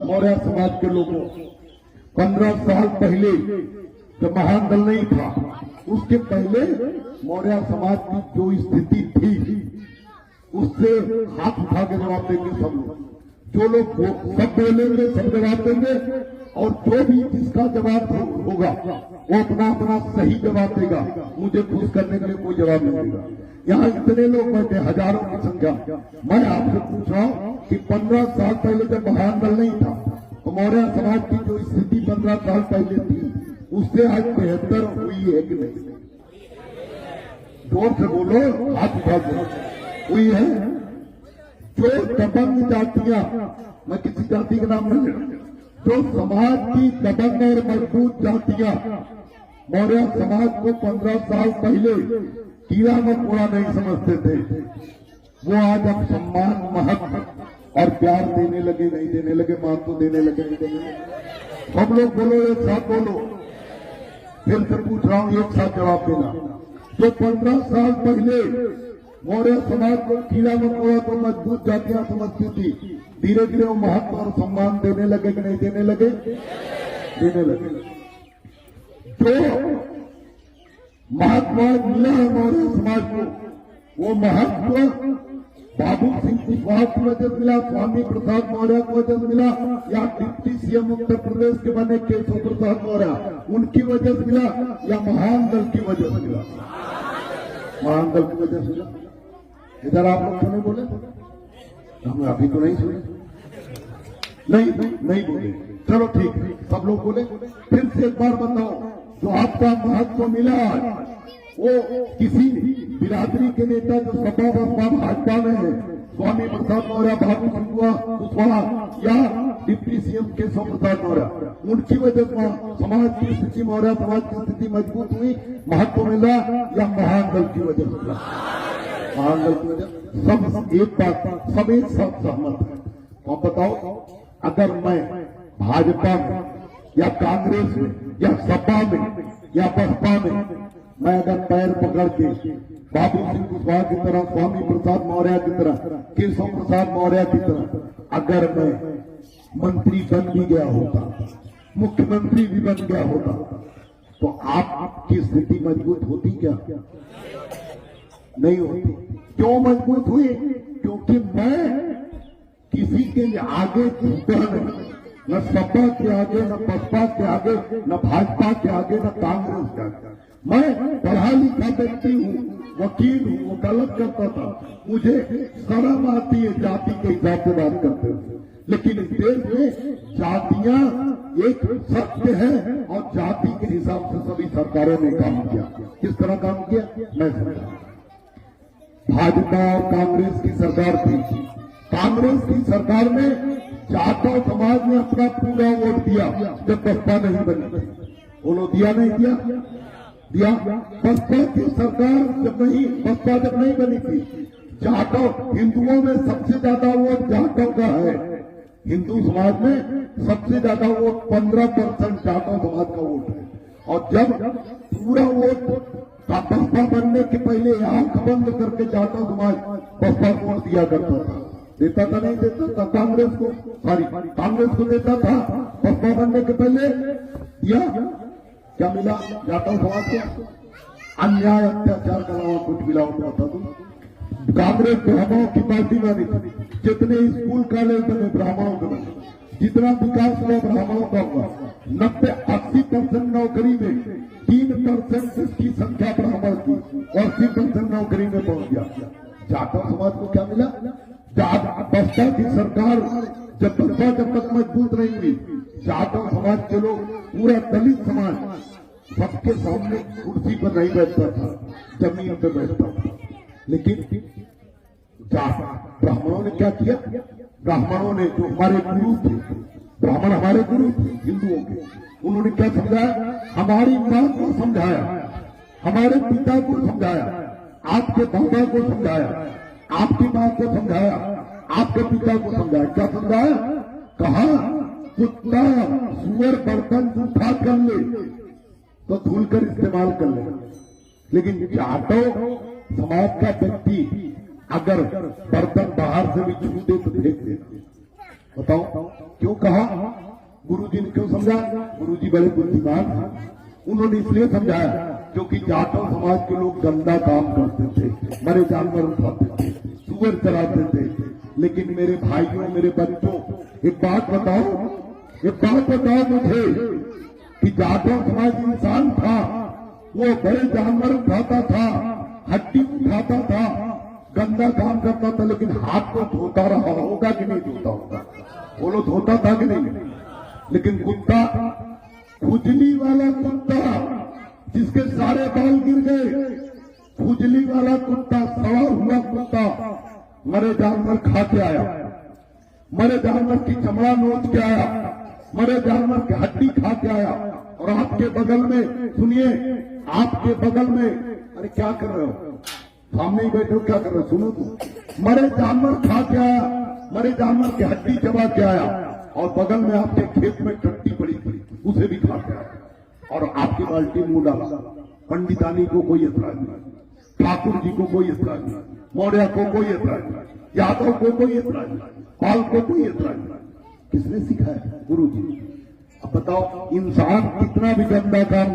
मौर्य समाज के लोगों 15 साल पहले जब महान दल नहीं था, उसके पहले मौर्य समाज की जो स्थिति थी उससे हाथ उठा के जवाब देंगे सब लोग। जो लोग सब बोलेंगे सब जवाब देंगे, और जो भी जिसका जवाब होगा वो अपना अपना सही जवाब देगा। मुझे खुश करने के लिए कोई जवाब नहीं देगा। यहाँ इतने लोग बैठे, हजारों की संख्या। मैं आपसे पूछ रहा हूँ कि 15 साल पहले जब महान दल नहीं था तो मौर्य समाज की जो स्थिति 15 साल पहले थी उससे आज बेहतर हुई है कि नहीं? जोर से बोलो, हाथ उठा दो। हुई है। जो दबंग जातियां, मैं किसी जाति का नाम नहीं ले रहा, जो समाज की दबंग और मजबूत जातियां मौर्य समाज को 15 साल पहले कीड़ा मकोड़ा नहीं समझते थे, वो आज अब सम्मान, महत्व और प्यार देने लगे, नहीं देने लगे, महत्व देने लगे, नहीं देने लगे। सब लोग बोलो, एक साथ बोलो। फिर से पूछ रहा हूं, एक साथ जवाब देना। जो 15 साल पहले मौर्य समाज को कीड़ा मकोड़ा तो मजबूत जातियां समझती थी, धीरे धीरे वो महत्व और सम्मान देने लगे कि नहीं देने लगे? देने लगे। जो महत्व मिला है मौर्य समाज को, वो महत्व बाबू सिंह कुशवाहा की वजह से मिला, स्वामी प्रसाद मौर्य की वजह से मिला, या डिप्टी सीएम उत्तर प्रदेश के बने केशव प्रसाद मौर्य उनकी वजह से मिला, या महान दल की वजह से मिला? महान दल की वजह से मिला। इधर आप लोग क्यों नहीं बोले? हम अभी तो नहीं सुने, नहीं बोले। चलो ठीक है, सब लोग बोले। फिर से एक बार बताओ, जो आपका महत्व मिला वो किसी बिरादरी के नेता जो सपा बसपा भाजपा में है, स्वामी प्रसाद मौर्य, बाबू सिंह कुशवाहा या डिप्टी सीएम केशव प्रसाद मौर्य, उनकी वजह से समाज की स्थिति, मौर्य समाज की स्थिति मजबूत हुई, महत्व मिला, या महान दल की वजह से मिला? महान दल की वजह। सब एक बात, सब एक साथ सहमत है। तो बताओ, अगर मैं भाजपा में या कांग्रेस में या सपा में या बसपा में, मैं अगर पैर पकड़ के बाबू सिंह कुशवाहा की तरह, स्वामी प्रसाद मौर्य की तरह, केशव प्रसाद मौर्य की तरह अगर मैं मंत्री बन भी गया होता, मुख्यमंत्री भी बन गया होता, तो आपकी स्थिति मजबूत होती क्या? नहीं होती। क्यों मजबूत हुई? क्योंकि मैं किसी के आगे झुका नहीं, न सपा के आगे, न बसपा के आगे, न भाजपा के आगे, न कांग्रेस के आगे। मैं पढ़ा लिखा व्यक्ति हूँ, वकील हूँ, वकालत करता था, मुझे शर्म आती है जाति के हिसाब से बात करते हुए। लेकिन इस देश में जातियां एक सत्य है, और जाति के हिसाब से सभी सरकारों ने काम किया। किस तरह काम किया मैं समझा। भाजपा और कांग्रेस की सरकार थी। कांग्रेस की सरकार में जाटव समाज ने अपना पूरा वोट दिया जब बसपा नहीं बनी थी। बोलो, दिया नहीं दिया? दिया। बसपा की सरकार जब नहीं बनी थी, जाटव, हिंदुओं में सबसे ज्यादा वोट जाटव का है। हिंदू समाज में सबसे ज्यादा वोट 15% जाटव समाज का वोट है। और जब पूरा वोट बसपा बनने के पहले आंख बंद करके जाटव समाज बसपा को वोट दिया करता था। देता था, नहीं देता था? कांग्रेस को, कांग्रेस को देता था। बसपा बनने के पहले दिया। क्या मिला जाटव समाज को? अन्याय, अत्याचार का अलावा कुछ मिला होता था? तो कांग्रेस ब्राह्मणों की पार्टी बनी थी। जितने स्कूल कॉलेज बने ब्राह्मणों के बने, जितना विकास हुआ ब्राह्मणों का हुआ। 90-80% नौकरी में 3% जिसकी संख्या ब्राह्मण की, 80% नौकरी में पहुंच गया। जाटव समाज को क्या मिला? बसपा की सरकार जब तक मजबूत नहीं हुई, जाटव समाज के लोग, पूरा दलित समाज सबके सामने कुर्सी पर नहीं बैठता था, जमीन पर बैठता था। लेकिन ब्राह्मणों ने क्या किया? ब्राह्मणों ने, जो हमारे गुरु थे, ब्राह्मण हमारे गुरु थे हिंदुओं के, उन्होंने क्या समझाया? हमारी मां को समझाया, हमारे पिता को समझाया, आपके बाबा को समझाया, आपकी मां को समझाया, आपके पिता को समझाया। क्या समझाया? कहा, कुत्ता सुअर बर्तन उठा कर ले तो धुल कर इस्तेमाल कर ले, लेकिन जाटव समाज का व्यक्ति अगर बर्तन बाहर से भी छू दे तो फेंक दे। बताओ क्यों कहा? गुरुजी ने क्यों समझाया? गुरुजी बड़े बुद्धिमान हैं। उन्होंने इसलिए समझाया क्योंकि जाटव समाज के लोग गंदा काम करते थे, मरे जानवर उठाते थे, सुअर चराते थे। लेकिन मेरे भाइयों, मेरे बच्चों, एक बात बताओ मुझे कि जाटव समाज इंसान था, वो बड़े जानवर उठाता था, हड्डी उठाता था, गंदा काम करता था, लेकिन हाथ को धोता रहा होगा कि नहीं धोता होगा? बोलो, धोता था कि नहीं? लेकिन कुत्ता, खुजली वाला कुत्ता जिसके सारे बाल गिर गए, खुजली वाला कुत्ता, सड़ा हुआ कुत्ता, मरे जानवर खा के आया, मरे जानवर की चमड़ा नोच के आया, मरे जानवर की हड्डी खा के आया। और आपके बगल में, सुनिए, आपके बगल में, अरे क्या कर रहे हो? सामने ही बैठे हो, क्या कर रहे हो? सुनो तो, मरे जानवर खा के आया, मरे जानवर की हड्डी चबा के आया, और बगल में आपके खेत में टट्टी पड़ी थी, उसे भी खा के आया, और आपकी बाल्टी मुंह डाला। पंडितानी को कोई ऐतराज नहीं, ठाकुर जी को कोई ऐतराज नहीं, मौर्य को कोई ऐतराज नहीं, यादव को कोई ऐतराज नहीं, पाल को कोई ऐतराज नहीं। किसने सिखाया? गुरु जी। अब बताओ, इंसान कितना भी गंदा काम